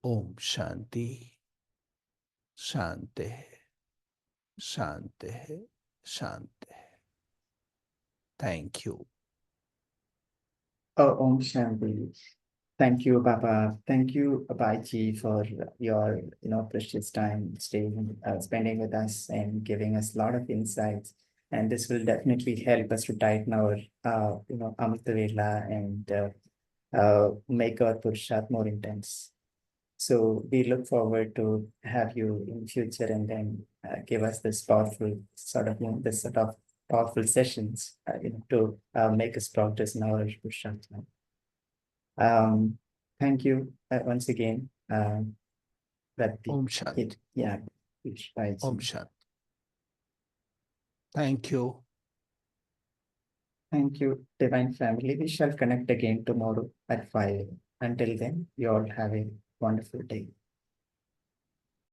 Om Shanti, Shanti, Shanti, Shanti. Thank you. Oh, Om Shanti. Thank you, Baba. Thank you, Baiji, for your precious time spending with us and giving us a lot of insights. And this will definitely help us to tighten our Amrita Vela and make our Purushat more intense. So we look forward to have you in future and then give us this powerful sort of, this sort of powerful sessions, to make us progress in our Shanti. Thank you once again, Prati. Om Shanti. Yeah, Bhai. Om Shanti. Thank you. Thank you, Divine Family. We shall connect again tomorrow at 5. Until then, you all have a wonderful day.